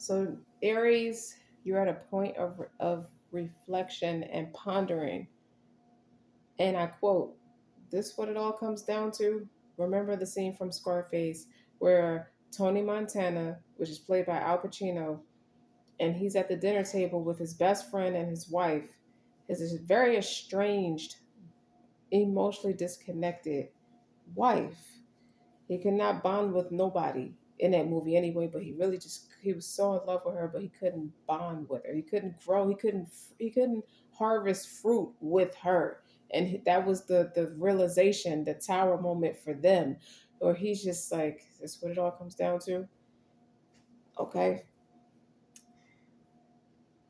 So, Aries, you're at a point of reflection and pondering. And I quote, this what it all comes down to. Remember the scene from Scarface where Tony Montana, which is played by Al Pacino, and he's at the dinner table with his best friend and his wife, his very estranged, emotionally disconnected wife. He could not bond with nobody in that movie anyway, but he was so in love with her, but he couldn't bond with her. He couldn't grow. He couldn't harvest fruit with her. And that was the realization, the tower moment for them, where he's just like, that's what it all comes down to. Okay,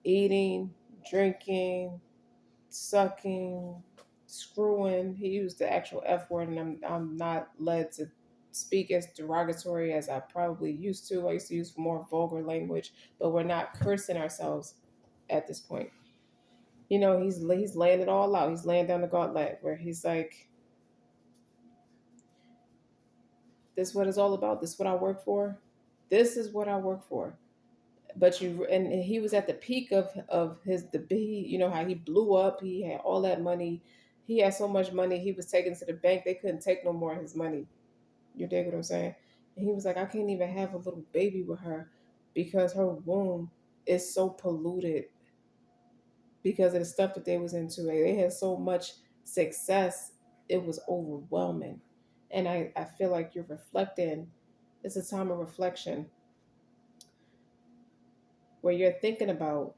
eating, drinking, sucking, screwing. He used the actual F word, and I'm not led to speak as derogatory as I probably used to. I used to use more vulgar language, but we're not cursing ourselves at this point. He's laying it all out. He's laying down the gauntlet where he's like, "This is what it's all about. This is what I work for. This is what I work for." But he was at the peak of his the he, how he blew up. He had all that money. He had so much money. He was taken to the bank. They couldn't take no more of his money. You dig what I'm saying? And he was like, I can't even have a little baby with her because her womb is so polluted because of the stuff that they was into. They had so much success, it was overwhelming. And I feel like you're reflecting. It's a time of reflection where you're thinking about,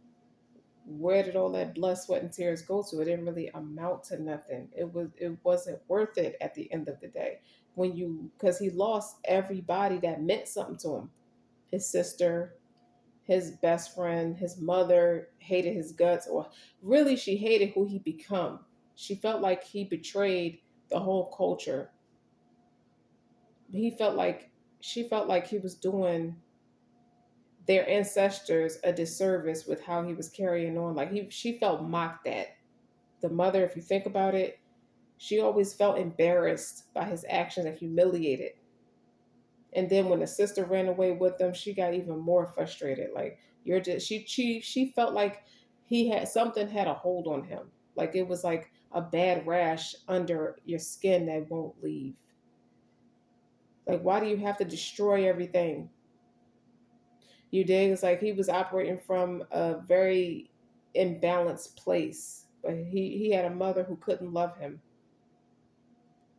where did all that blood, sweat, and tears go to? It didn't really amount to nothing. It wasn't worth it at the end of the day. Because he lost everybody that meant something to him. His sister, his best friend, his mother hated his guts, or really she hated who he become. She felt like he betrayed the whole culture. He felt like She felt like he was doing their ancestors a disservice with how he was carrying on. She felt mocked at. The mother, if you think about it, she always felt embarrassed by his actions and humiliated. And then when the sister ran away with them, she got even more frustrated. Like, you're just she felt like he had something had a hold on him. Like it was like a bad rash under your skin that won't leave. Like, why do you have to destroy everything? You dig? It's like he was operating from a very imbalanced place. But he had a mother who couldn't love him.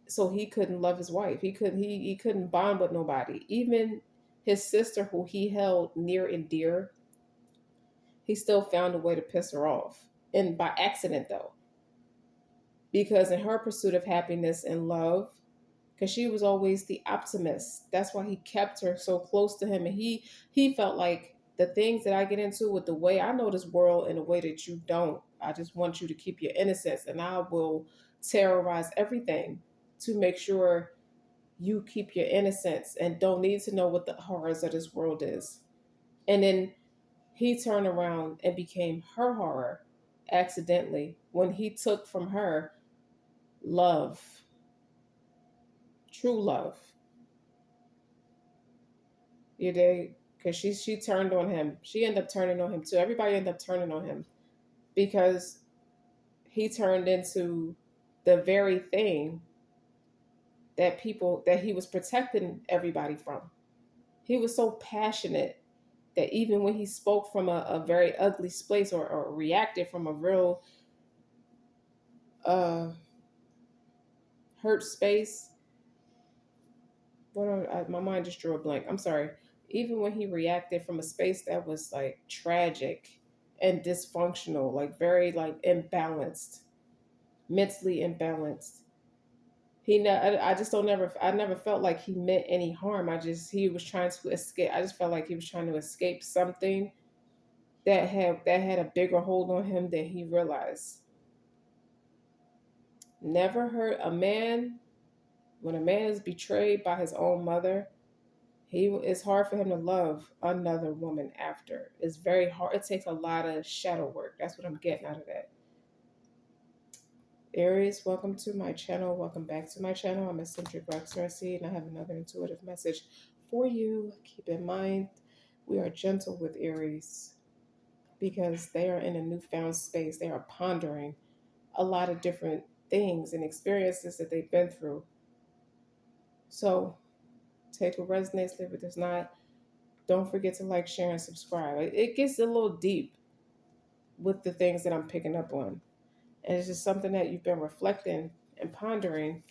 So he couldn't love his wife. He couldn't bond with nobody. Even his sister, who he held near and dear, he still found a way to piss her off. And by accident though. Because in her pursuit of happiness and love, because she was always the optimist. That's why he kept her so close to him. And he felt like, the things that I get into with the way I know this world in a way that you don't. I just want you to keep your innocence, and I will terrorize everything to make sure you keep your innocence and don't need to know what the horrors of this world is. And then he turned around and became her horror accidentally when he took from her love, true love. You dig? Because she turned on him. She ended up turning on him too. Everybody ended up turning on him because he turned into the very thing that he was protecting everybody from. He was so passionate that even when he spoke from a very ugly place, or reacted from a real uh, hurt space, my mind just drew a blank. I'm sorry. Even when he reacted from a space that was like tragic and dysfunctional, like very like imbalanced, mentally imbalanced. I just don't never, I never felt like he meant any harm. He was trying to escape. I just felt like he was trying to escape something that had a bigger hold on him than he realized. Never hurt a man. When a man is betrayed by his own mother, it's hard for him to love another woman after. It's very hard. It takes a lot of shadow work. That's what I'm getting out of that. Aries, welcome to my channel. Welcome back to my channel. I'm eccentric RockStar'Seed, and I have another intuitive message for you. Keep in mind, We are gentle with Aries because they are in a newfound space. They are pondering a lot of different things and experiences that they've been through. So take what resonates, leave what does not. Don't forget to like, share, and subscribe. It gets a little deep with the things that I'm picking up on. And it's just something that you've been reflecting and pondering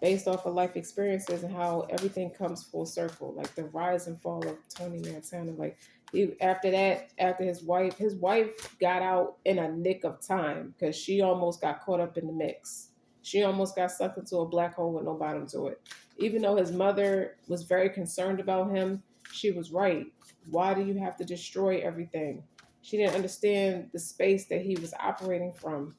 based off of life experiences and how everything comes full circle, like the rise and fall of Tony Montana. Like after that, after his wife got out in a nick of time because she almost got caught up in the mix. She almost got sucked into a black hole with no bottom to it. Even though his mother was very concerned about him, she was right. Why do you have to destroy everything? She didn't understand the space that he was operating from,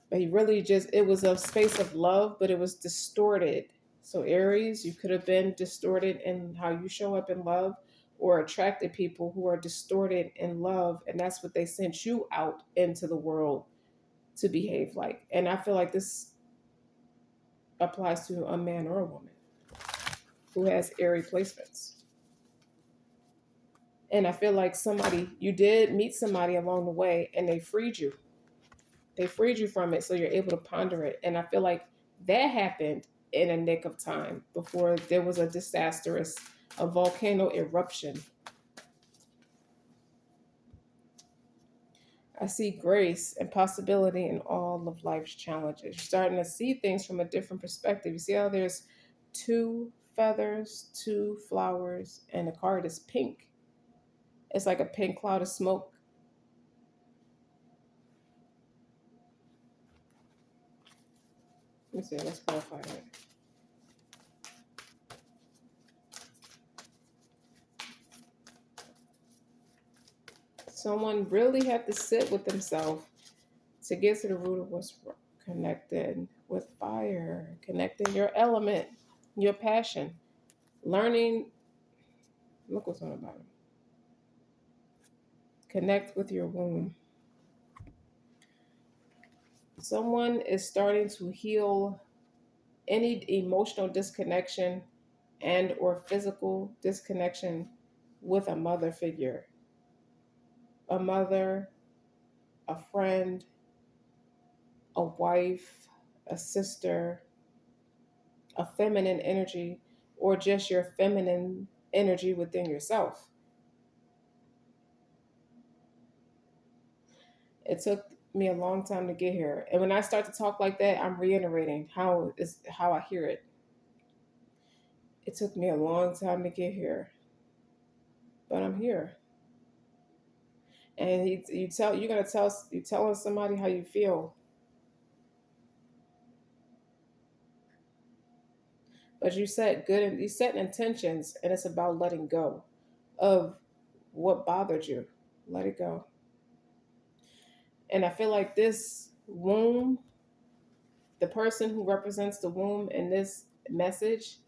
but he really just, it was a space of love, but it was distorted. So Aries, you could have been distorted in how you show up in love, or attracted people who are distorted in love, and that's what they sent you out into the world to behave like. And I feel like this applies to a man or a woman who has airy placements. And I feel like somebody, you did meet somebody along the way and they freed you from it, so you're able to ponder it. And I feel like that happened in a nick of time before there was a volcano eruption. I see grace and possibility in all of life's challenges. You're starting to see things from a different perspective. You see how there's two feathers, two flowers, and the card is pink. It's like a pink cloud of smoke. Let me see, let's clarify that. Someone really had to sit with themselves to get to the root of what's connected with fire, connecting your element, your passion, learning. Look what's on the bottom. Connect with your womb. Someone is starting to heal any emotional disconnection and or physical disconnection with a mother figure. A mother, a friend, a wife, a sister, a feminine energy, or just your feminine energy within yourself. It took me a long time to get here. And when I start to talk like that, I'm reiterating how I hear it. It took me a long time to get here, but I'm here. And you're telling somebody how you feel, but you set intentions, and it's about letting go of what bothered you. Let it go. And I feel like this womb, the person who represents the womb in this message,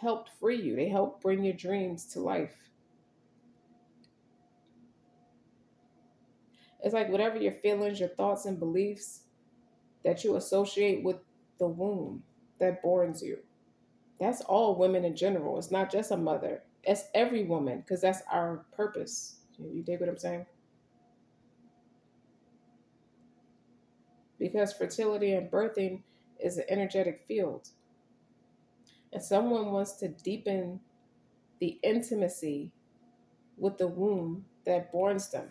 helped free you. They helped bring your dreams to life. It's like whatever your feelings, your thoughts, and beliefs that you associate with the womb that borns you. That's all women in general. It's not just a mother. It's every woman, because that's our purpose. You dig what I'm saying? Because fertility and birthing is an energetic field. And someone wants to deepen the intimacy with the womb that borns them.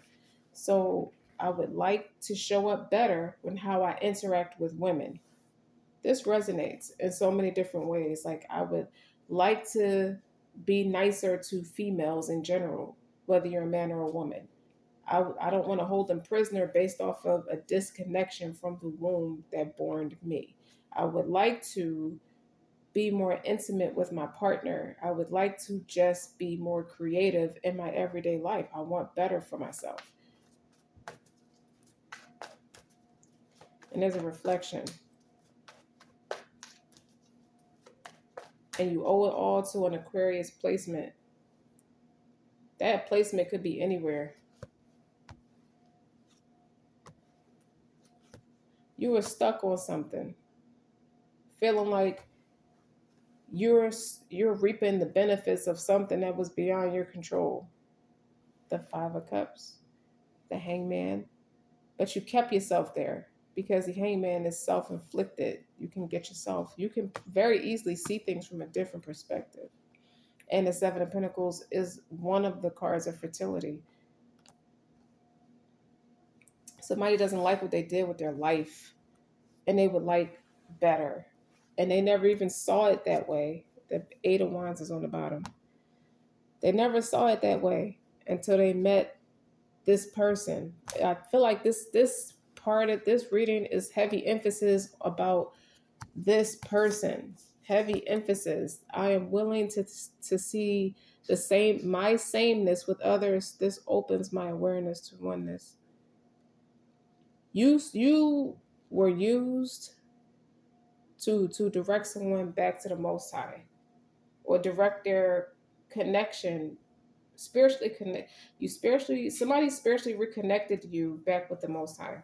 So I would like to show up better when how I interact with women. This resonates in so many different ways. Like I would like to be nicer to females in general, whether you're a man or a woman. I don't want to hold them prisoner based off of a disconnection from the womb that born me. I would like to be more intimate with my partner. I would like to just be more creative in my everyday life. I want better for myself. And there's a reflection. And you owe it all to an Aquarius placement. That placement could be anywhere. You were stuck on something, feeling like you're you're reaping the benefits of something that was beyond your control. The Five of Cups, the Hangman, but you kept yourself there because the Hangman is self-inflicted. You can get yourself. You can very easily see things from a different perspective. And the Seven of Pentacles is one of the cards of fertility. Somebody doesn't like what they did with their life, and they would like better, and they never even saw it that way. The Eight of Wands is on the bottom. They never saw it that way until they met this person. I feel like this part of this reading is heavy emphasis about this person. Heavy emphasis. I am willing to see the same my sameness with others. This opens my awareness to oneness. You were used to direct someone back to the Most High, or direct their connection spiritually. Connect you spiritually. Somebody spiritually reconnected you back with the Most High.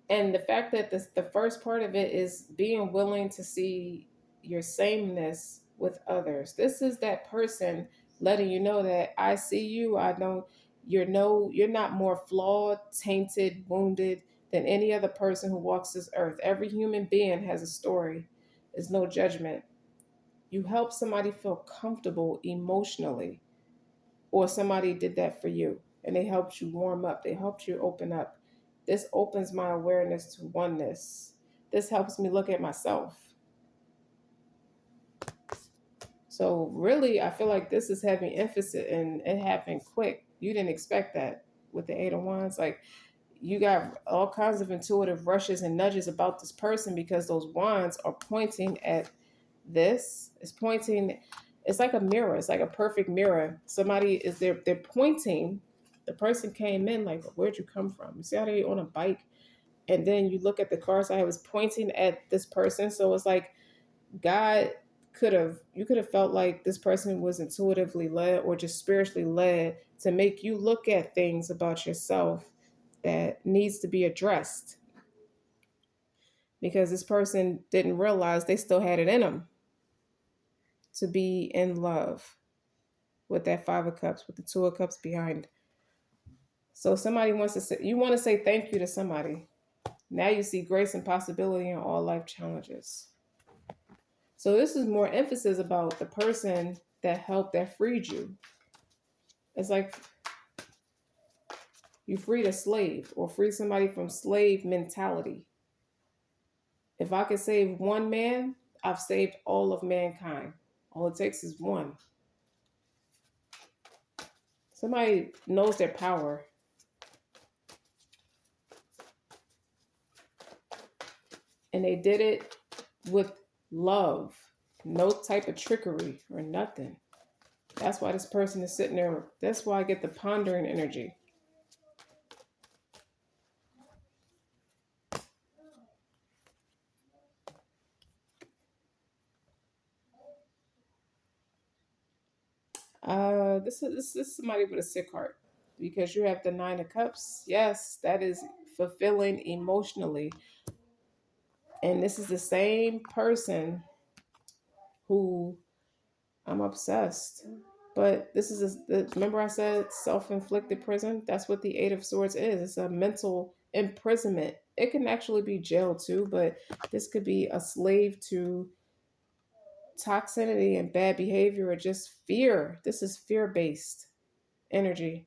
And the fact that the first part of it is being willing to see your sameness with others. This is that person letting you know that I see you. I know you're not more flawed, tainted, wounded than any other person who walks this earth. Every human being has a story. There's no judgment. You help somebody feel comfortable emotionally, or somebody did that for you and they helped you warm up, they helped you open up. This opens my awareness to oneness. This helps me look at myself. So really, I feel like this is having emphasis, and it happened quick. You didn't expect that with the Eight of Wands. Like, you got all kinds of intuitive rushes and nudges about this person because those wands are pointing at this. It's pointing. It's like a mirror. It's like a perfect mirror. Somebody is there. They're pointing. The person came in like, where'd you come from? You see how they on a bike, and then you look at the car side. I was pointing at this person, so it's like God you could have felt like this person was intuitively led or just spiritually led to make you look at things about yourself that needs to be addressed, because this person didn't realize they still had it in them to be in love with that Five of Cups, with the Two of Cups behind. So somebody wants to say, you want to say thank you to somebody. Now you see grace and possibility in all life challenges. So this is more emphasis about the person that helped, that freed you. It's like you freed a slave or freed somebody from slave mentality. If I could save one man, I've saved all of mankind. All it takes is one. Somebody knows their power. And they did it with love. No type of trickery or nothing. That's why this person is sitting there. That's why I get the pondering energy. This is somebody with a sick heart, because you have the Nine of Cups. Yes, that is fulfilling emotionally. And this is the same person who I'm obsessed. But this is remember I said self-inflicted prison? That's what the Eight of Swords is. It's a mental imprisonment. It can actually be jail too, but this could be a slave to toxicity and bad behavior, or just fear. This is fear-based energy.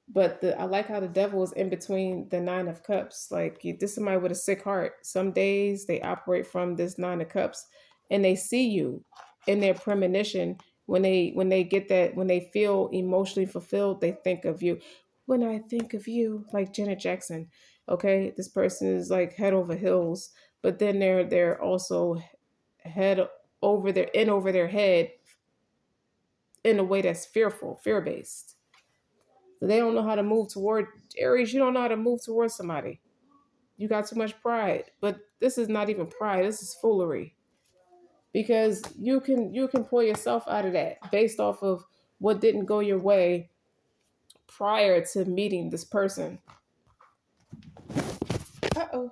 But I like how the devil is in between the Nine of Cups. Like, this is somebody with a sick heart. Some days they operate from this Nine of Cups, and they see you in their premonition. When they get that, when they feel emotionally fulfilled, they think of you. When I think of you, like Janet Jackson, okay, this person is like head over heels, but then they're also head over their head in a way that's fearful, fear based. They don't know how to move toward Aries. You don't know how to move towards somebody. You got too much pride. But this is not even pride. This is foolery. Because you can pull yourself out of that based off of what didn't go your way prior to meeting this person. Uh-oh.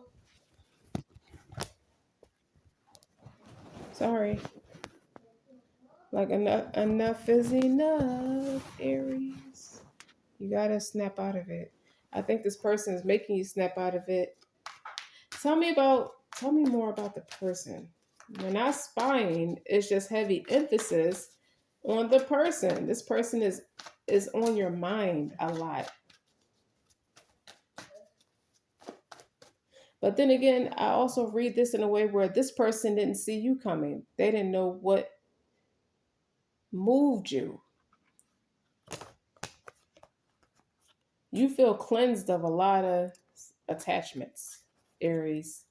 Sorry. Like enough is enough, Aries. You gotta snap out of it. I think this person is making you snap out of it. Tell me more about the person. We're not spying, it's just heavy emphasis on the person. This person is on your mind a lot. But then again, I also read this in a way where this person didn't see you coming. They didn't know what moved you. You feel cleansed of a lot of attachments, Aries.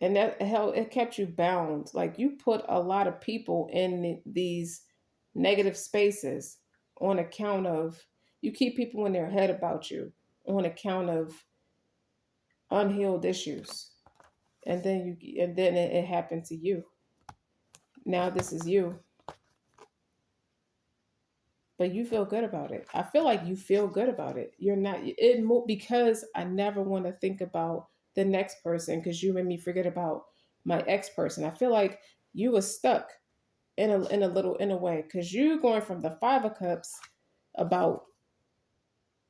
And that hell, it kept you bound. Like you put a lot of people in these negative spaces on account of, you keep people in their head about you on account of unhealed issues. And then it happened to you. Now this is you, but you feel good about it. I feel like you feel good about it. You're not because I never want to think about the next person because you made me forget about my ex person. I feel like you were stuck in a way because you're going from the 5 of Cups about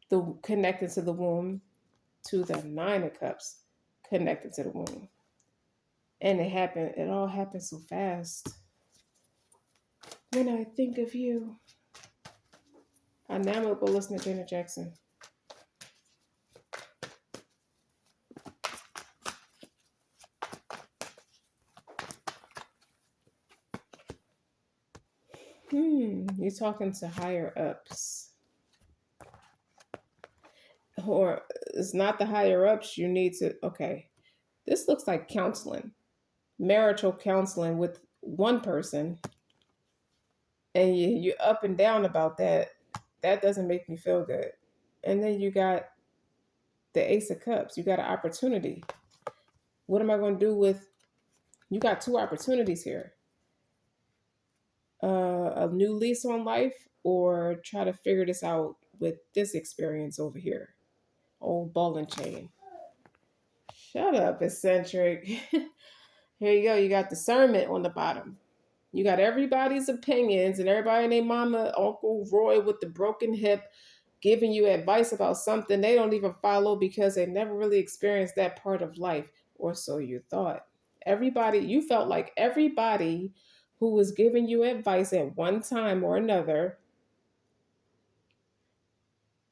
the connected to the womb to the 9 of Cups connected to the womb, and it all happened so fast. When I think of you, I now will go listen to Janet Jackson. You're talking to higher ups. Or it's not the higher ups you need to. Okay. This looks like counseling, marital counseling with one person, and you're up and down about that. That doesn't make me feel good. And then you got the Ace of Cups. You got an opportunity. What am I going to do with? You got 2 opportunities here. A new lease on life, or try to figure this out with this experience over here. Old ball and chain. Shut up, eccentric. Here you go. You got discernment on the bottom. You got everybody's opinions and everybody and their mama, Uncle Roy with the broken hip giving you advice about something they don't even follow because they never really experienced that part of life, or so you thought. You felt like everybody who was giving you advice at one time or another,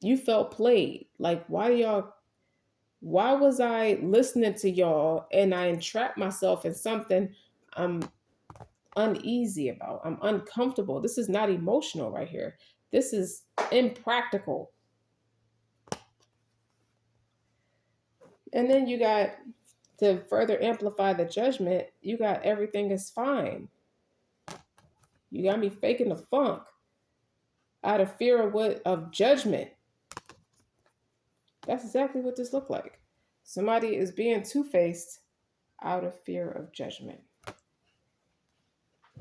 you felt played. Like, why was I listening to y'all and I entrapped myself in something I'm uneasy about? I'm uncomfortable. This is not emotional right here. This is impractical. And then you got, to further amplify the judgment, you got everything is fine. You got me faking the funk out of fear of judgment. That's exactly what this looked like. Somebody is being two-faced out of fear of judgment.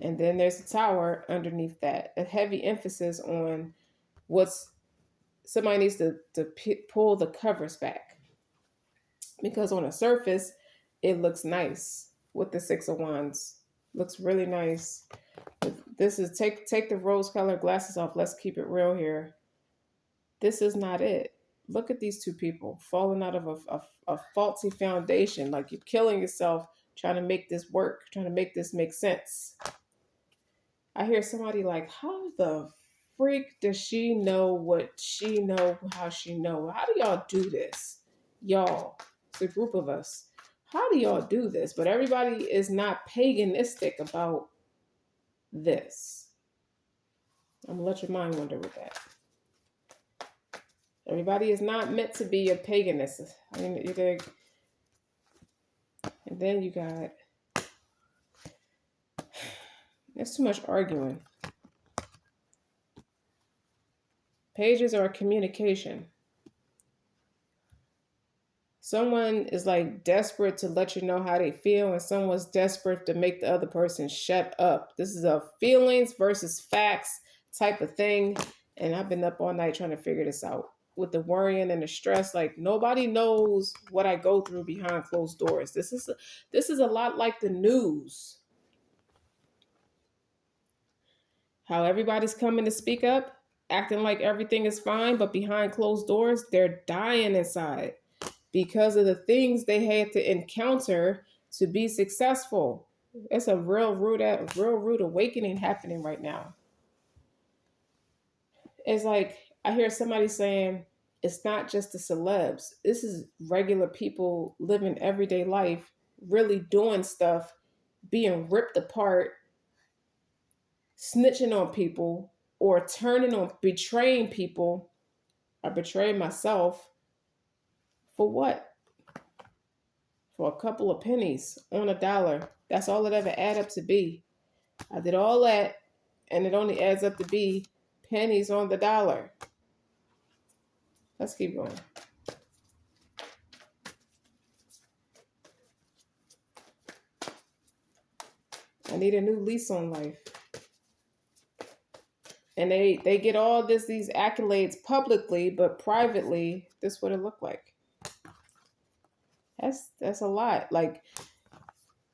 And then there's a tower underneath that. A heavy emphasis on somebody needs to pull the covers back. Because on the surface, it looks nice with the 6 of Wands. Looks really nice. This is take the rose colored glasses off. Let's keep it real here. This is not it. Look at these 2 people falling out of a faulty foundation. Like you're killing yourself trying to make this work, trying to make this make sense. I hear somebody like, how the freak does she know what she know, how she know? How do y'all do this? Y'all, it's a group of us. How do y'all do this? But everybody is not paganistic about this. I'm gonna let your mind wander with that. Everybody is not meant to be a paganist. I mean, and then you got, there's too much arguing. Pages are communication. Someone is like desperate to let you know how they feel, and someone's desperate to make the other person shut up. This is a feelings versus facts type of thing. And I've been up all night trying to figure this out with the worrying and the stress. Like nobody knows what I go through behind closed doors. This is a lot like the news. How everybody's coming to speak up, acting like everything is fine, but behind closed doors, they're dying inside because of the things they had to encounter to be successful. It's a real rude awakening happening right now. It's like I hear somebody saying it's not just the celebs. This is regular people living everyday life, really doing stuff, being ripped apart, snitching on people, or turning on betraying people. I betrayed myself for what? For a couple of pennies on a dollar. That's all it ever add up to be. I did all that, and it only adds up to be pennies on the dollar. Let's keep going. I need a new lease on life. And they get all these accolades publicly, but privately, this what it looked like. That's a lot. Like,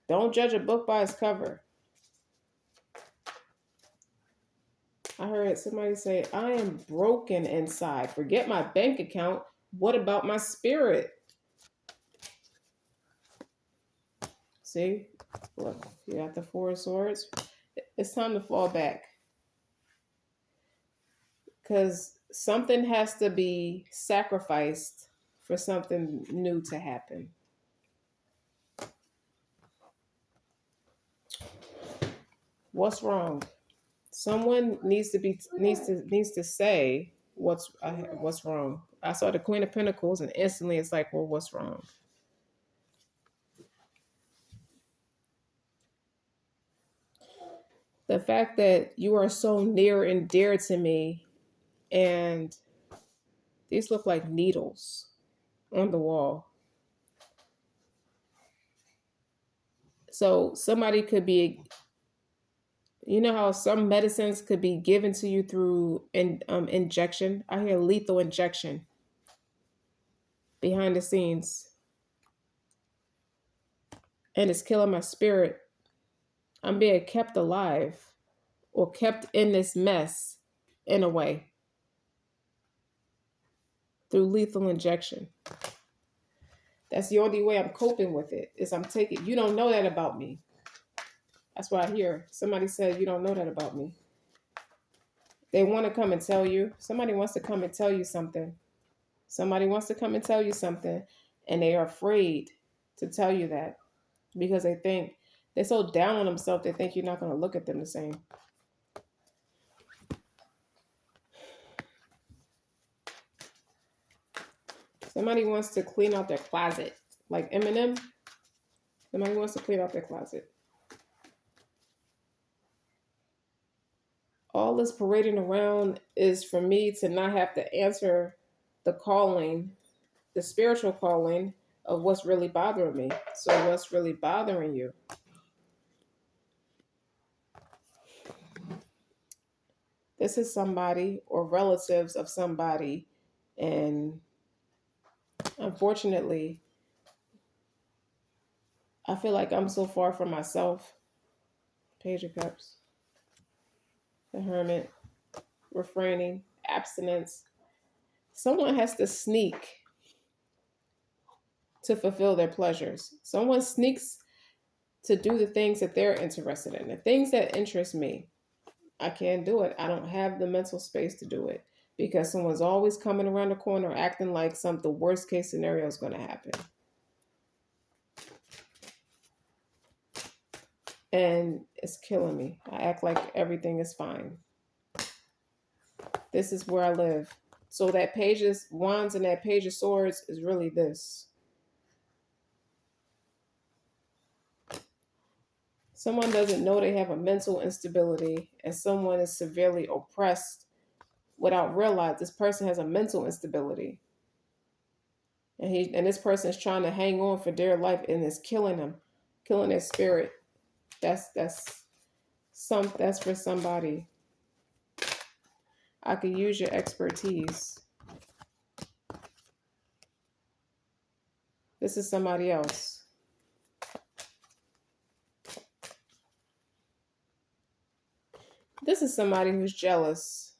don't judge a book by its cover. I heard somebody say, I am broken inside. Forget my bank account. What about my spirit? See? Look, you got the Four of Swords. It's time to fall back. Because something has to be sacrificed for something new to happen. What's wrong? Someone needs to say what's wrong. I saw the Queen of Pentacles, and instantly it's like, well, what's wrong? The fact that you are so near and dear to me, and these look like needles on the wall. So somebody could be, you know how some medicines could be given to you through injection. I hear lethal injection behind the scenes, and it's killing my spirit. I'm being kept alive or kept in this mess in a way through lethal injection. That's the only way I'm coping with it is I'm taking, you don't know that about me. That's what I hear. Somebody said, you don't know that about me. They want to come and tell you. Somebody wants to come and tell you something. Somebody wants to come and tell you something, and they are afraid to tell you that because they think they're so down on themselves, they think you're not going to look at them the same. Somebody wants to clean out their closet, like Eminem. Somebody wants to clean out their closet. All this parading around is for me to not have to answer the calling, the spiritual calling of what's really bothering me. So what's really bothering you? This is somebody or relatives of somebody, and unfortunately, I feel like I'm so far from myself. Page of Cups, the Hermit, refraining, abstinence. Someone has to sneak to fulfill their pleasures. Someone sneaks to do the things that they're interested in, the things that interest me. I can't do it. I don't have the mental space to do it because someone's always coming around the corner acting like the worst case scenario is going to happen. And it's killing me. I act like everything is fine. This is where I live. So that Page of Wands and that Page of Swords is really this. Someone doesn't know they have a mental instability, and someone is severely oppressed without realizing this person has a mental instability. And this person is trying to hang on for dear life, and it's killing them, killing their spirit. That's for somebody. I could use your expertise. This is somebody else. This is somebody who's jealous,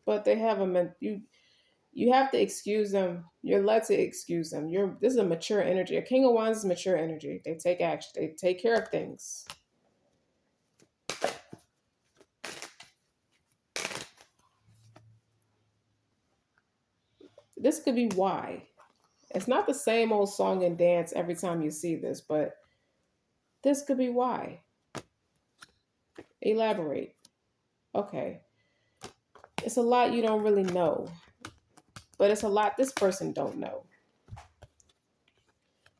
but they have a you have to excuse them. You're led to excuse them. This is a mature energy. A king of wands is mature energy. They take action. They take care of things. This could be why. It's not the same old song and dance every time you see this, but this could be why. Elaborate. Okay. It's a lot you don't really know, but it's a lot this person don't know.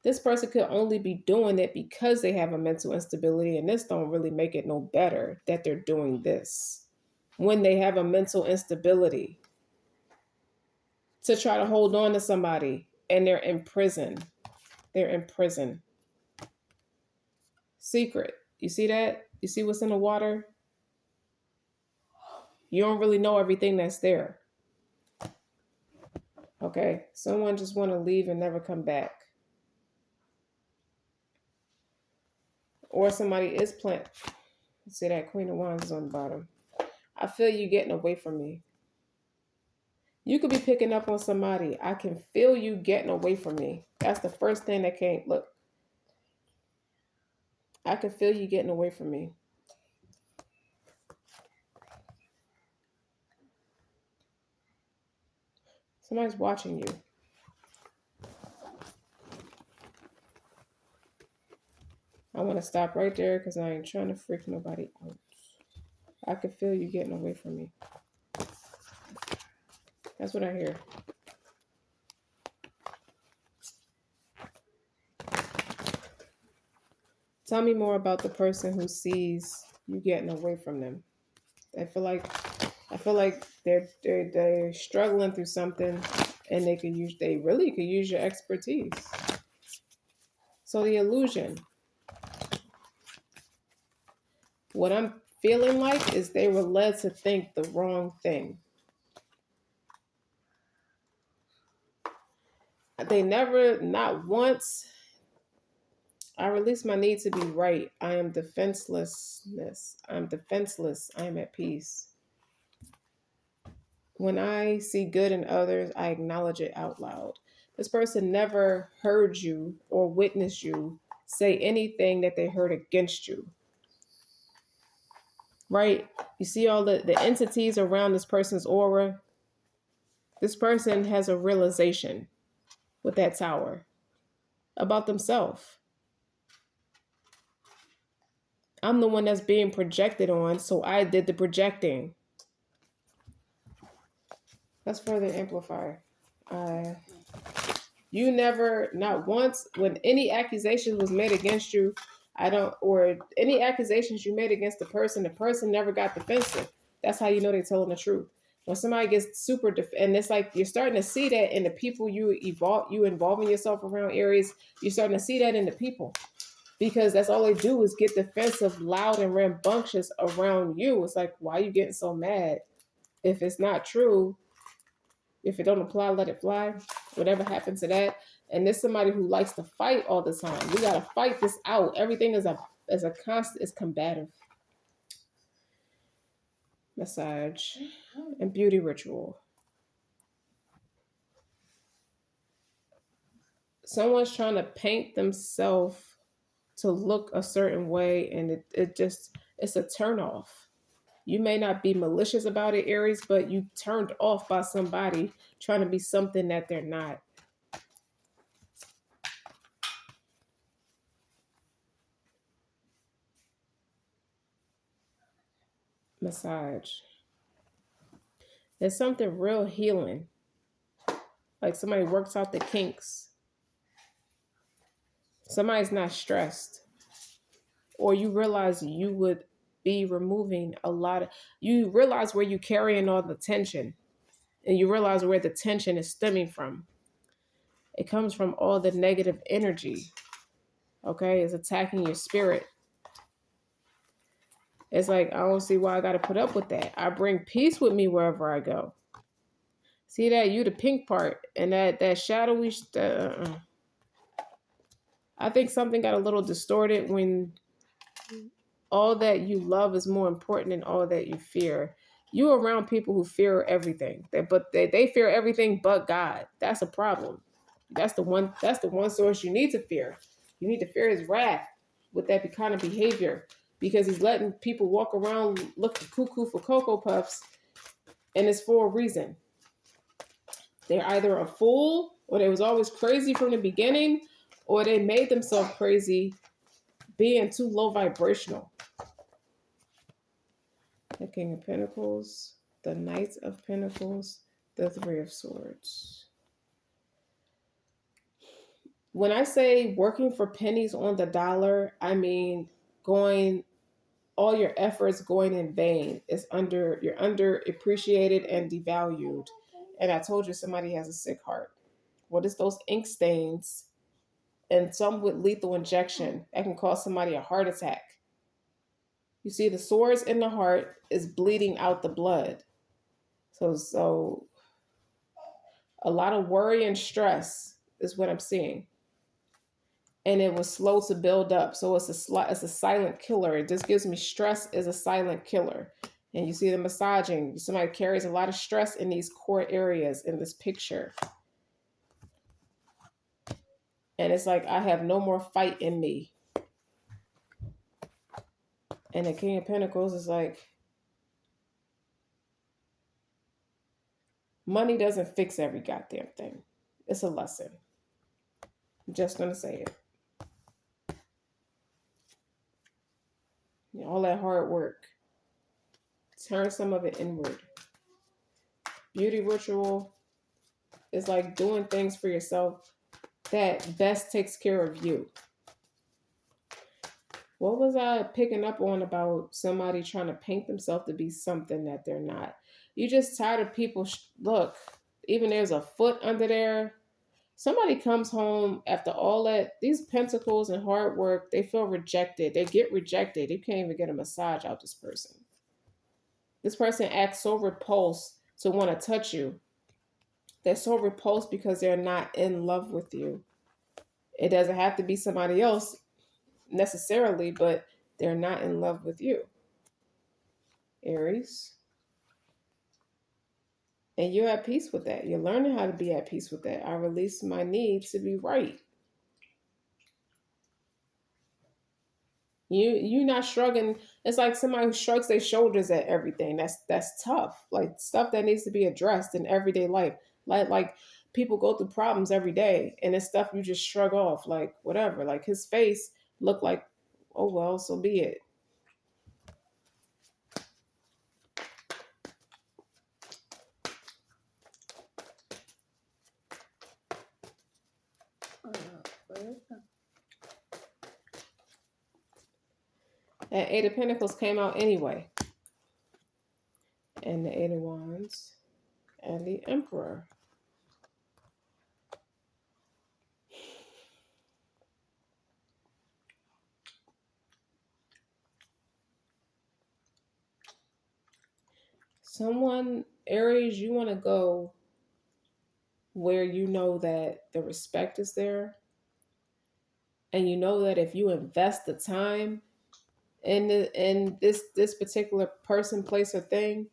This person could only be doing it because they have a mental instability, and this don't really make it no better that they're doing this when they have a mental instability to try to hold on to somebody and they're in prison. They're in prison. Secret. You see that? You see what's in the water? You don't really know everything that's there. Okay? Someone just want to leave and never come back. Or somebody is plant. See that Queen of Wands is on the bottom. I feel you getting away from me. You could be picking up on somebody. I can feel you getting away from me. That's the first thing that came. Look, I can feel you getting away from me. Somebody's watching you. I want to stop right there because I ain't trying to freak nobody out. I can feel you getting away from me. That's what I hear. Tell me more about the person who sees you getting away from them. I feel like they're struggling through something, and they really could use your expertise. So the illusion. What I'm feeling like is they were led to think the wrong thing. They never, not once, I release my need to be right. I am defenselessness. I'm defenseless. I am at peace. When I see good in others, I acknowledge it out loud. This person never heard you or witnessed you say anything that they heard against you. Right? You see all the entities around this person's aura? This person has a realization with that tower about themselves. I'm the one that's being projected on, so I did the projecting. Let's further amplify. You never, not once, when any accusation was made against you, or any accusations you made against the person never got defensive. That's how you know they're telling the truth. When somebody gets super, and it's like you're starting to see that in the people you involving yourself around, Aries, you're starting to see that in the people. Because that's all they do is get defensive, loud, and rambunctious around you. It's like, why are you getting so mad? If it's not true, if it don't apply, let it fly. Whatever happened to that. And there's somebody who likes to fight all the time. We gotta fight this out. Everything is a constant, is combative. Massage and beauty ritual. Someone's trying to paint themselves to look a certain way, and it's a turn off. You may not be malicious about it, Aries, but you turned off by somebody trying to be something that they're not. Massage. There's something real healing. Like somebody works out the kinks. Somebody's not stressed. Or you realize you would be removing you realize where you're carrying all the tension. And you realize where the tension is stemming from. It comes from all the negative energy. Okay? It's attacking your spirit. It's like, I don't see why I got to put up with that. I bring peace with me wherever I go. See that? You the pink part. And that shadowy... I think something got a little distorted when All that you love is more important than all that you fear. You're around people who fear everything, they fear everything but God. That's a problem. That's the one source you need to fear. You need to fear his wrath with that kind of behavior, because he's letting people walk around looking cuckoo for Cocoa Puffs, and it's for a reason. They're either a fool, or they was always crazy from the beginning, or they made themselves crazy being too low vibrational. The King of Pentacles, the Knight of Pentacles, the Three of Swords. When I say working for pennies on the dollar, I mean going, all your efforts going in vain. You're underappreciated and devalued. And I told you somebody has a sick heart. What is those ink stains? And some with lethal injection that can cause somebody a heart attack. You see, the swords in the heart is bleeding out the blood. So a lot of worry and stress is what I'm seeing. And it was slow to build up. So it's a silent killer. It just gives me stress is a silent killer. And you see the massaging. Somebody carries a lot of stress in these core areas in this picture. And it's like, I have no more fight in me. And the King of Pentacles is like, money doesn't fix every goddamn thing. It's a lesson. I'm just going to say it. You know, all that hard work. Turn some of it inward. Beauty ritual is like doing things for yourself that best takes care of you. What was I picking up on about somebody trying to paint themselves to be something that they're not? You just tired of people. Look, even there's a foot under there. Somebody comes home after all that, these pentacles and hard work, they feel rejected. They get rejected. You can't even get a massage out this person. This person acts so repulsed to want to touch you. They're so repulsed because they're not in love with you. It doesn't have to be somebody else necessarily, but they're not in love with you. Aries. And you're at peace with that. You're learning how to be at peace with that. I release my need to be right. You're not shrugging. It's like somebody who shrugs their shoulders at everything. That's tough. Like stuff that needs to be addressed in everyday life. Like people go through problems every day, and it's stuff you just shrug off, like whatever. Like his face looked like, oh well, so be it. And Eight of Pentacles came out anyway. And the Eight of Wands. And the Emperor. Someone, Aries, you want to go where you know that the respect is there. And you know that if you invest the time in this particular person, place, or thing,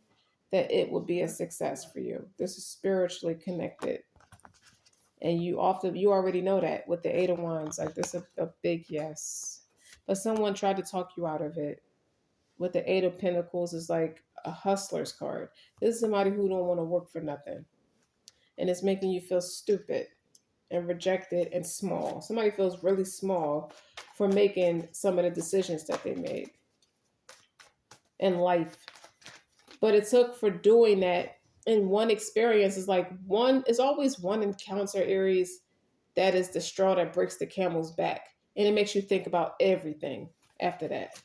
that it will be a success for you. This is spiritually connected. And you already know that with the Eight of Wands. Like this is a big yes. But someone tried to talk you out of it. With the Eight of Pentacles is like a hustler's card. This is somebody who don't want to work for nothing. And it's making you feel stupid and rejected and small. Somebody feels really small for making some of the decisions that they made in life. But it took for doing that in one experience. Is like it's always one encounter, Aries, that is the straw that breaks the camel's back. And it makes you think about everything after that.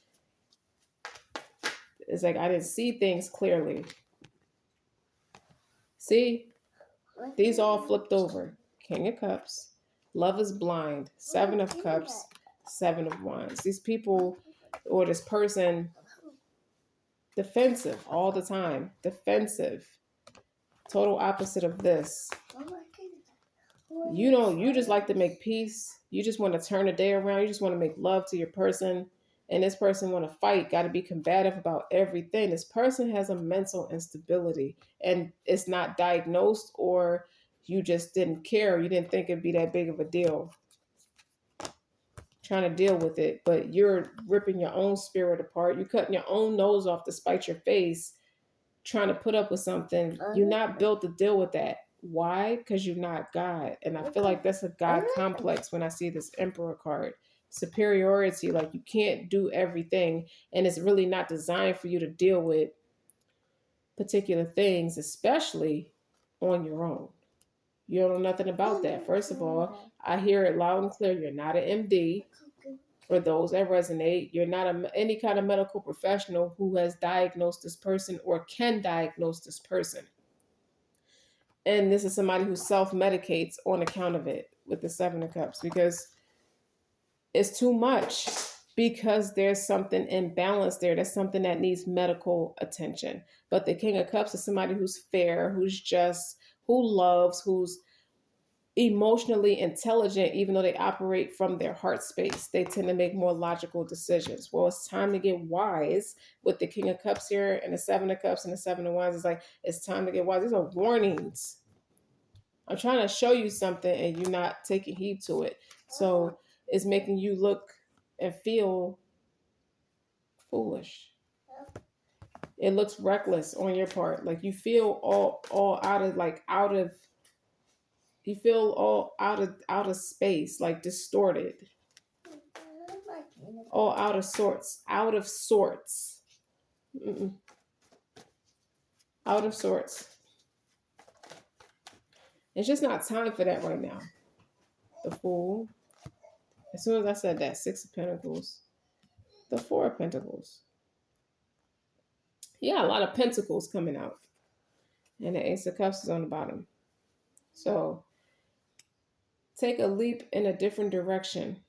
It's like I didn't see things clearly. See? These all flipped over. King of Cups. Love is blind. Seven of Cups. Seven of Wands. These people or this person, defensive all the time. Defensive. Total opposite of this. You just like to make peace. You just want to turn the day around. You just want to make love to your person. and this person want to fight, got to be combative about everything. This person has a mental instability, and it's not diagnosed, or you just didn't care. You didn't think it'd be that big of a deal trying to deal with it, but you're ripping your own spirit apart. You're cutting your own nose off to spite your face, trying to put up with something. You're not built to deal with that. Why? Because you're not God. And I feel like that's a God complex when I see this Emperor card. Superiority, like you can't do everything, and it's really not designed for you to deal with particular things, especially on your own. You don't know nothing about that. First of all, I hear it loud and clear. You're not an MD. For those that resonate, you're not any kind of medical professional who has diagnosed this person or can diagnose this person. And this is somebody who self-medicates on account of it with the Seven of Cups, because it's too much, because there's something imbalanced there. There's something that needs medical attention. But the King of Cups is somebody who's fair, who's just, who loves, who's emotionally intelligent, even though they operate from their heart space. They tend to make more logical decisions. Well, it's time to get wise with the King of Cups here and the Seven of Cups and the Seven of Wands. It's like, it's time to get wise. These are warnings. I'm trying to show you something and you're not taking heed to it. So it's making you look and feel foolish. It looks reckless on your part. Like you feel all out of you feel all out of space, like distorted. All out of sorts. Out of sorts. Mm-mm. Out of sorts. It's just not time for that right now. The Fool. As soon as I said that, Six of Pentacles. The Four of Pentacles. Yeah, a lot of pentacles coming out. And the Ace of Cups is on the bottom. So take a leap in a different direction.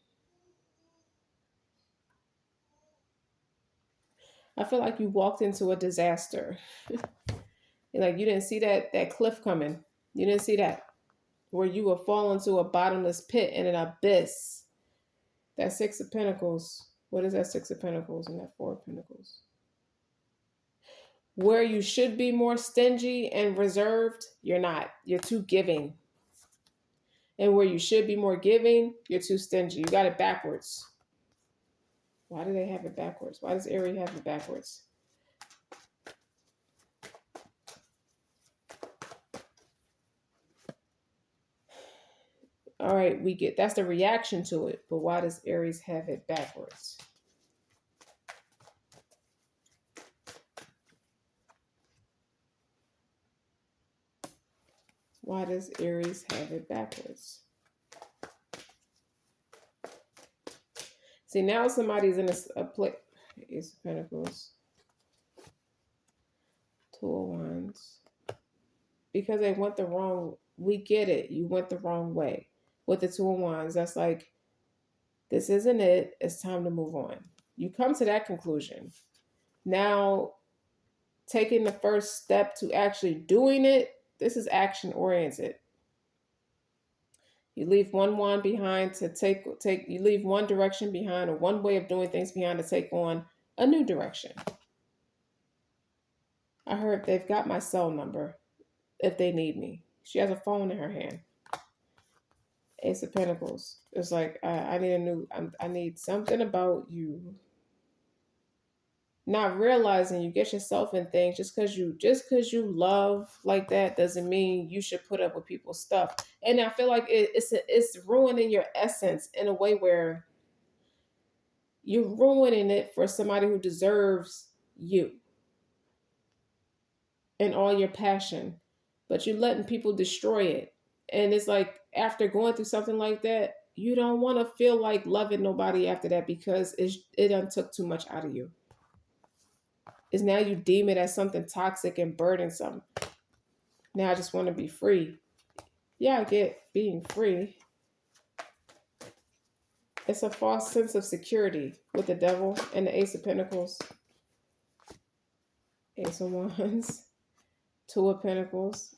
I feel like you walked into a disaster. Like you didn't see that cliff coming. You didn't see that. Where you will fall into a bottomless pit and an abyss. That Six of Pentacles. What is that Six of Pentacles and that Four of Pentacles? Where you should be more stingy and reserved, you're not. You're too giving. And where you should be more giving, you're too stingy. You got it backwards. Why do they have it backwards? Why does Aries have it backwards? All right, we get that's the reaction to it. But why does Aries have it backwards? Why does Aries have it backwards? See, now somebody's in a place. Ace of Pentacles. Two of Wands. Because they went the wrong, we get it. You went the wrong way. With the Two of Wands, that's like, this isn't it. It's time to move on. You come to that conclusion. Now, taking the first step to actually doing it, this is action oriented. You leave one wand behind to take you leave one direction behind, or one way of doing things behind, to take on a new direction. I heard they've got my cell number if they need me. She has a phone in her hand. Ace of Pentacles. It's like, I need something about you. Not realizing you get yourself in things just because you love like that doesn't mean you should put up with people's stuff. And I feel like it's ruining your essence in a way where you're ruining it for somebody who deserves you and all your passion, but you're letting people destroy it. And it's like, after going through something like that, you don't want to feel like loving nobody after that, because it done took too much out of you. Is now you deem it as something toxic and burdensome. Now I just want to be free. Yeah, I get being free. It's a false sense of security with the Devil and the Ace of Pentacles. Ace of Wands. Two of Pentacles.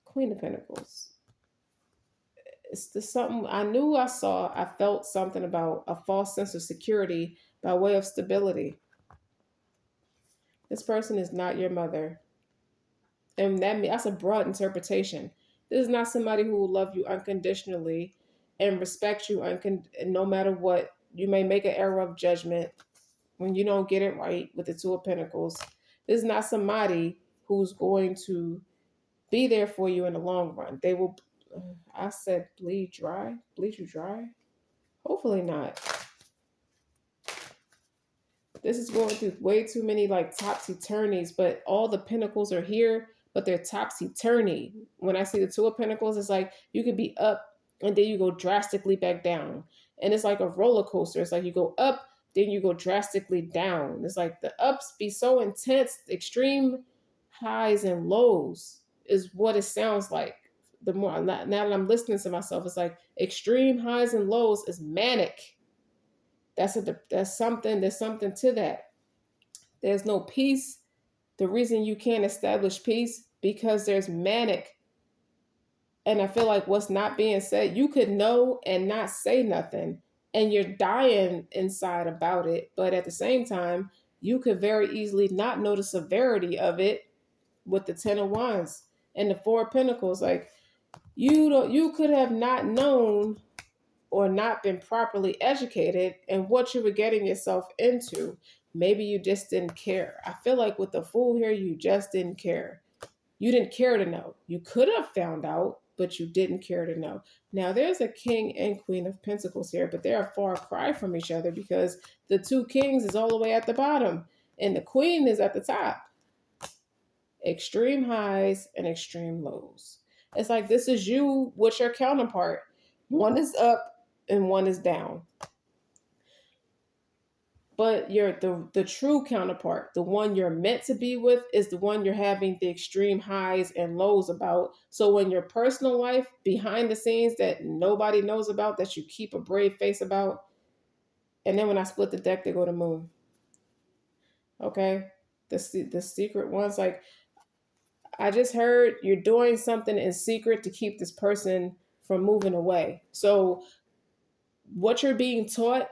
Queen of Pentacles. It's the something I knew I saw. I felt something about a false sense of security by way of stability. This person is not your mother. And that's a broad interpretation. This is not somebody who will love you unconditionally and respect you no matter what. You may make an error of judgment when you don't get it right with the Two of Pentacles. This is not somebody who's going to be there for you in the long run. They will, I said, bleed you dry. Hopefully not. This is going through way too many like topsy turnies, but all the pentacles are here, but they're topsy turny. When I see the Two of Pentacles, it's like you could be up and then you go drastically back down. And it's like a roller coaster. It's like you go up, then you go drastically down. It's like the ups be so intense, extreme highs and lows is what it sounds like. The more now that I'm listening to myself, it's like extreme highs and lows is manic. That's something. There's something to that. There's no peace. The reason you can't establish peace because there's manic. And I feel like what's not being said, you could know and not say nothing, and you're dying inside about it. But at the same time, you could very easily not know the severity of it with the Ten of Wands and the Four of Pentacles. Like you could have not known or not been properly educated in what you were getting yourself into. Maybe you just didn't care. I feel like with the Fool here, you just didn't care. You didn't care to know. You could have found out, but you didn't care to know. Now, there's a King and Queen of Pentacles here, but they're a far cry from each other because the two kings is all the way at the bottom and the Queen is at the top. Extreme highs and extreme lows. It's like this is you with your counterpart. One is up and one is down. But the true counterpart, the one you're meant to be with, is the one you're having the extreme highs and lows about. So when your personal life behind the scenes that nobody knows about, that you keep a brave face about, and then when I split the deck, they go to Moon. Okay, the secret ones, like I just heard you're doing something in secret to keep this person from moving away. So what you're being taught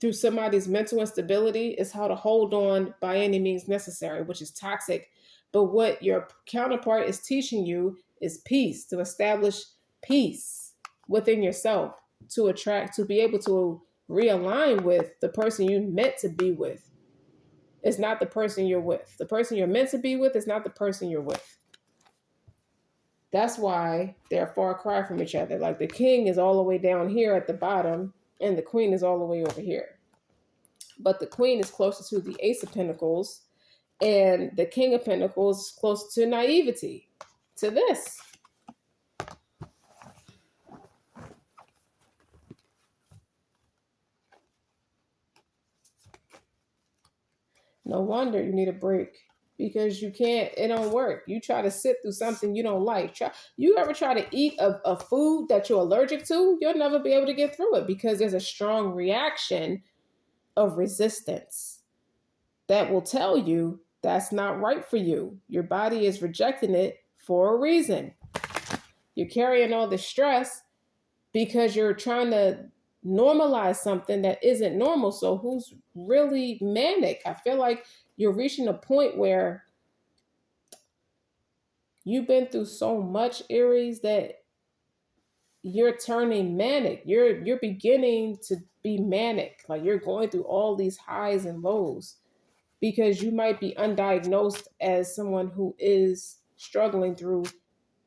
through somebody's mental instability is how to hold on by any means necessary, which is toxic. But what your counterpart is teaching you is peace, to establish peace within yourself, to be able to realign with the person you meant to be with. It's not the person you're with. The person you're meant to be with is not the person you're with. That's why they're far cry from each other. Like the king is all the way down here at the bottom and the queen is all the way over here. But the queen is closer to the Ace of Pentacles and the King of Pentacles is closer to naivety, to this. No wonder you need a break because it don't work. You try to sit through something you don't like. You ever try to eat a food that you're allergic to? You'll never be able to get through it because there's a strong reaction of resistance that will tell you that's not right for you. Your body is rejecting it for a reason. You're carrying all the stress because you're trying to normalize something that isn't normal. So who's really manic? I feel like you're reaching a point where you've been through so much, Aries, that you're turning manic. You're beginning to be manic. Like you're going through all these highs and lows because you might be undiagnosed as someone who is struggling through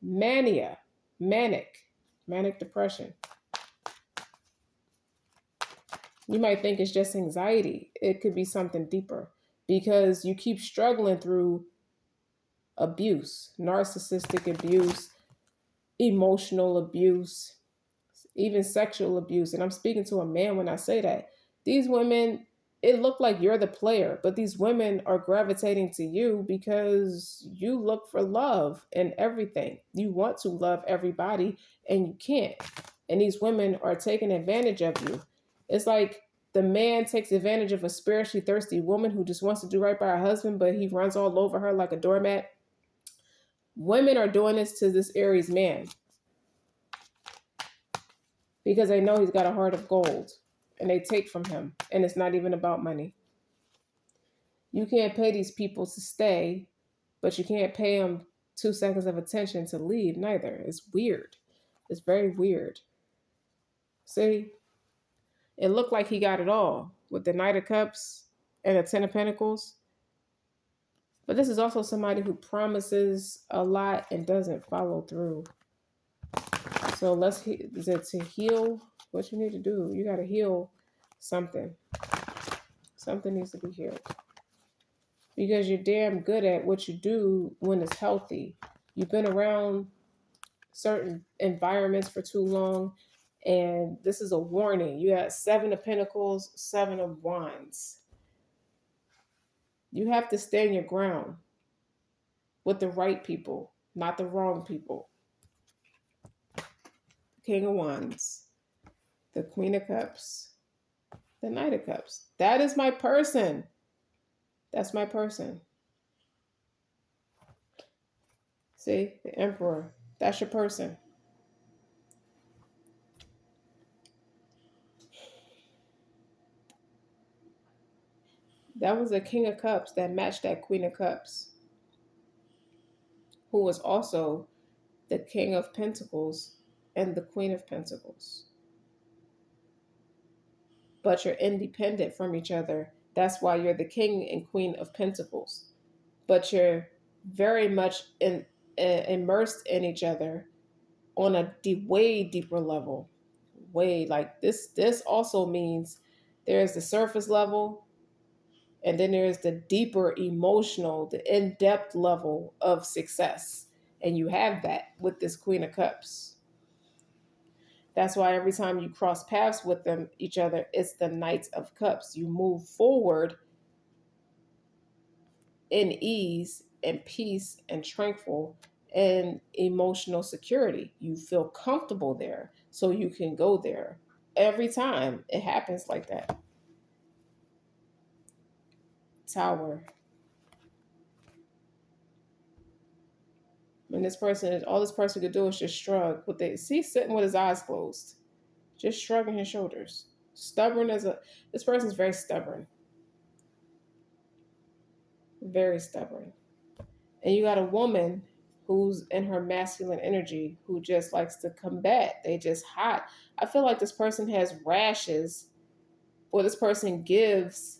manic depression. You might think it's just anxiety. It could be something deeper because you keep struggling through abuse, narcissistic abuse, emotional abuse, even sexual abuse. And I'm speaking to a man when I say that. These women, it looked like you're the player, but these women are gravitating to you because you look for love in everything. You want to love everybody and you can't. And these women are taking advantage of you. It's like the man takes advantage of a spiritually thirsty woman who just wants to do right by her husband, but he runs all over her like a doormat. Women are doing this to this Aries man. because they know he's got a heart of gold and they take from him. And it's not even about money. You can't pay these people to stay, but you can't pay them 2 seconds of attention to leave neither. It's weird. It's very weird. See, it looked like he got it all with the Knight of Cups and the Ten of Pentacles. But this is also somebody who promises a lot and doesn't follow through. So is it to heal what you need to do? You got to heal something. Something needs to be healed. Because you're damn good at what you do when it's healthy. You've been around certain environments for too long, and this is a warning. You got Seven of Pentacles, Seven of Wands. You have to stand your ground with the right people, not the wrong people. King of Wands, the Queen of Cups, the Knight of Cups. That is my person. That's my person. See, the Emperor. That's your person. That was a King of Cups that matched that Queen of Cups, who was also the King of Pentacles and the Queen of Pentacles. But you're independent from each other. That's why you're the King and Queen of Pentacles. But you're very much immersed in each other on a way deeper level. Way like this. This also means there's the surface level, and then there's the deeper emotional, the in-depth level of success. And you have that with this Queen of Cups. That's why every time you cross paths with them, each other, it's the Knight of Cups. You move forward in ease and peace and tranquil and emotional security. You feel comfortable there, so you can go there. Every time it happens like that. Tower. And this person, all this person could do is just shrug. With the see sitting with his eyes closed, just shrugging his shoulders. Stubborn as a. This person's very stubborn. Very stubborn. And you got a woman who's in her masculine energy who just likes to combat. They just hot. I feel like this person has rashes, or this person gives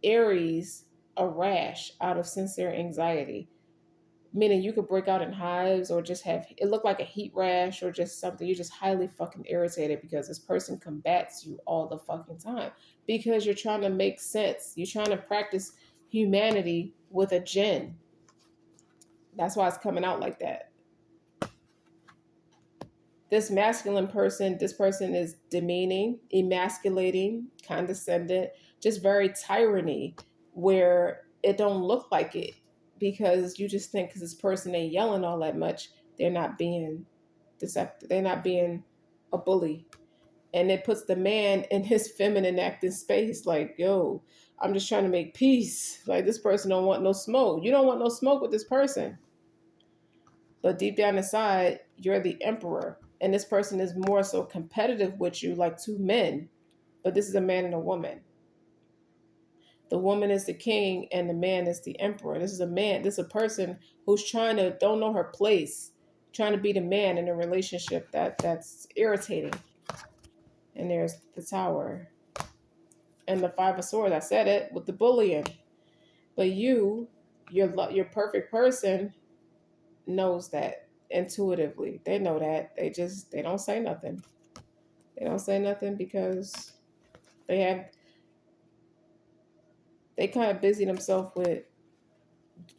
Aries a rash out of sincere anxiety. Meaning you could break out in hives or just have it look like a heat rash or just something. You're just highly fucking irritated because this person combats you all the fucking time. Because you're trying to make sense. You're trying to practice humanity with a jinn. That's why it's coming out like that. This masculine person, this person is demeaning, emasculating, condescending, just very tyranny, where it don't look like it because you just think because this person ain't yelling all that much, they're not being deceptive. They're not being a bully. And it puts the man in his feminine acting space like, yo, I'm just trying to make peace. Like this person don't want no smoke. You don't want no smoke with this person. But deep down inside, you're the emperor. And this person is more so competitive with you, like two men. But this is a man and a woman. The woman is the king and the man is the emperor. This is a man. This is a person who's don't know her place, trying to be the man in a relationship that's irritating. And there's the Tower. And the Five of Swords. I said it with the bullying. But your perfect person knows that intuitively. They know that. They don't say nothing. They don't say nothing because they kind of busy themselves with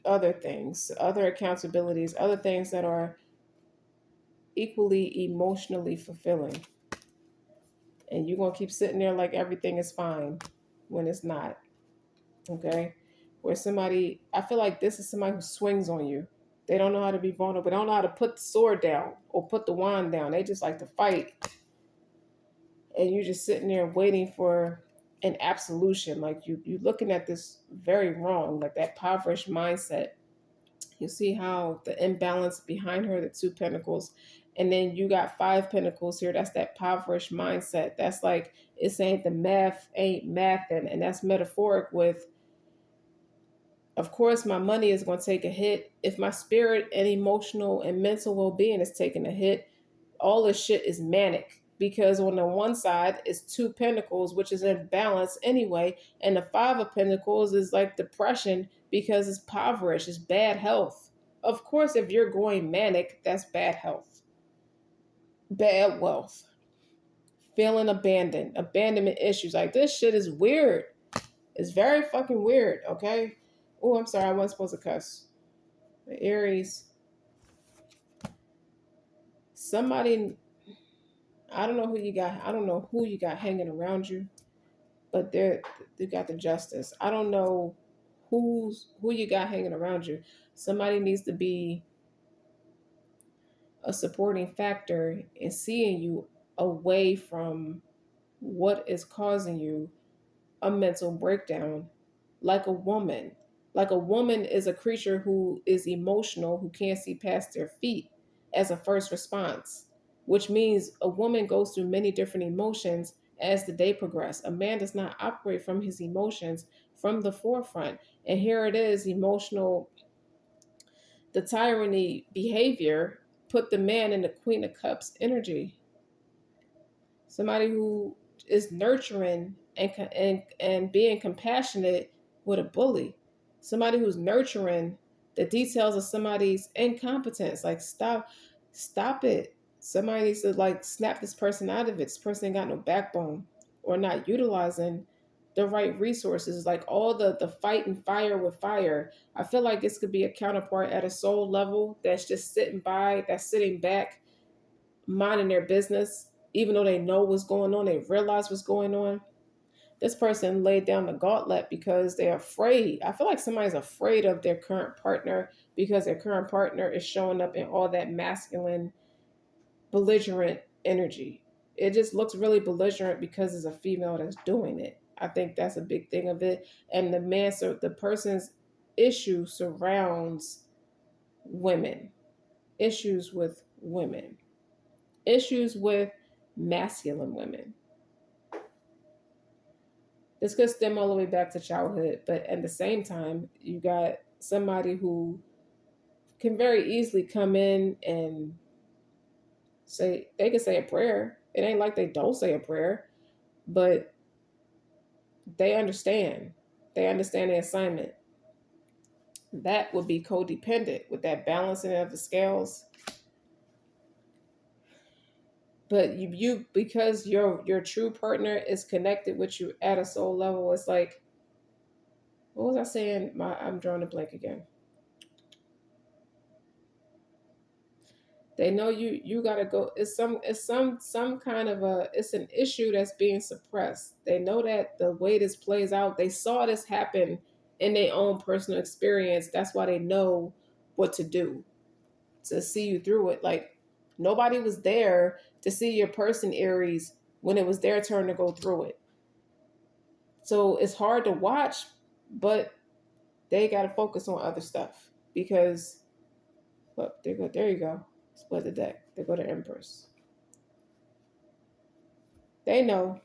other things, other accountabilities, other things that are equally emotionally fulfilling. And you're going to keep sitting there like everything is fine when it's not. Okay? I feel like this is somebody who swings on you. They don't know how to be vulnerable. They don't know how to put the sword down or put the wand down. They just like to fight. And you're just sitting there waiting for an absolution. Like you looking at this very wrong, like that impoverished mindset. You see how the imbalance behind her, the two pentacles, And then you got five pentacles here. That's that impoverished mindset. That's like it's saying the math ain't math, and that's metaphoric with, of course, my money is going to take a hit. If my spirit and emotional and mental well being is taking a hit, all this shit is manic. Because on the one side is two pentacles, which is in balance anyway, and the five of pentacles is like depression because it's impoverished, it's bad health. Of course, if you're going manic, that's bad health, bad wealth, feeling abandoned, abandonment issues. Like this shit is weird. It's very fucking weird, okay? Oh, I'm sorry, I wasn't supposed to cuss. The Aries, somebody, I don't know who you got. I don't know who you got hanging around you, but they got the justice. I don't know who you got hanging around you. Somebody needs to be a supporting factor in seeing you away from what is causing you a mental breakdown, like a woman. Like a woman is a creature who is emotional, who can't see past their feet as a first response, which means a woman goes through many different emotions as the day progresses. A man does not operate from his emotions from the forefront. And here it is, emotional, the tyranny behavior put the man in the Queen of Cups energy. Somebody who is nurturing and being compassionate with a bully. Somebody who's nurturing the details of somebody's incompetence. Like stop it. Somebody needs to like snap this person out of it. This person ain't got no backbone or not utilizing the right resources. Like all the fight and fire with fire. I feel like this could be a counterpart at a soul level that's just sitting by, that's sitting back minding their business, even though they know what's going on, they realize what's going on. This person laid down the gauntlet because they're afraid. I feel like somebody's afraid of their current partner because their current partner is showing up in all that masculine, belligerent energy. It just looks really belligerent because it's a female that's doing it. I think that's a big thing of it. And the man, so the person's issue surrounds women, issues with women, issues with masculine women. This could stem all the way back to childhood, but at the same time, you got somebody who can very easily come in and say, they can say a prayer. It ain't like they don't say a prayer, but they understand. They understand the assignment. That would be codependent with that balancing of the scales. But you because your true partner is connected with you at a soul level, it's like, what was I saying? I'm drawing a blank again. They know you gotta go. It's some kind of a, it's an issue that's being suppressed. They know that the way this plays out, they saw this happen in their own personal experience. That's why they know what to do to see you through it. Like nobody was there to see your person, Aries, when it was their turn to go through it. So it's hard to watch, but they gotta focus on other stuff because look, there go, there you go. Split the deck. There go the Empress. They know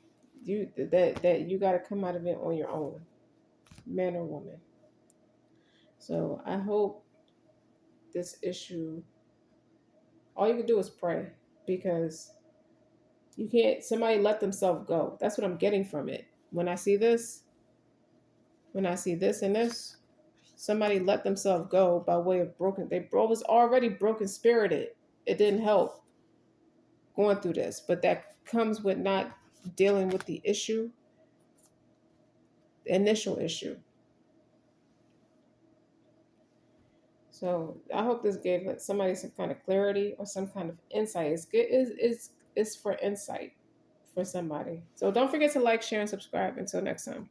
that you got to come out of it on your own, man or woman. So I hope this issue, all you can do is pray because you can't, somebody let themselves go. That's what I'm getting from it. When I see this, when I see this and this, somebody let themselves go by way of broken, they was already broken spirited. It didn't help going through this, but that comes with not dealing with the issue, the initial issue. So I hope this gave like somebody some kind of clarity or some kind of insight. It's good. It's for insight for somebody. So don't forget to like, share, and subscribe. Until next time.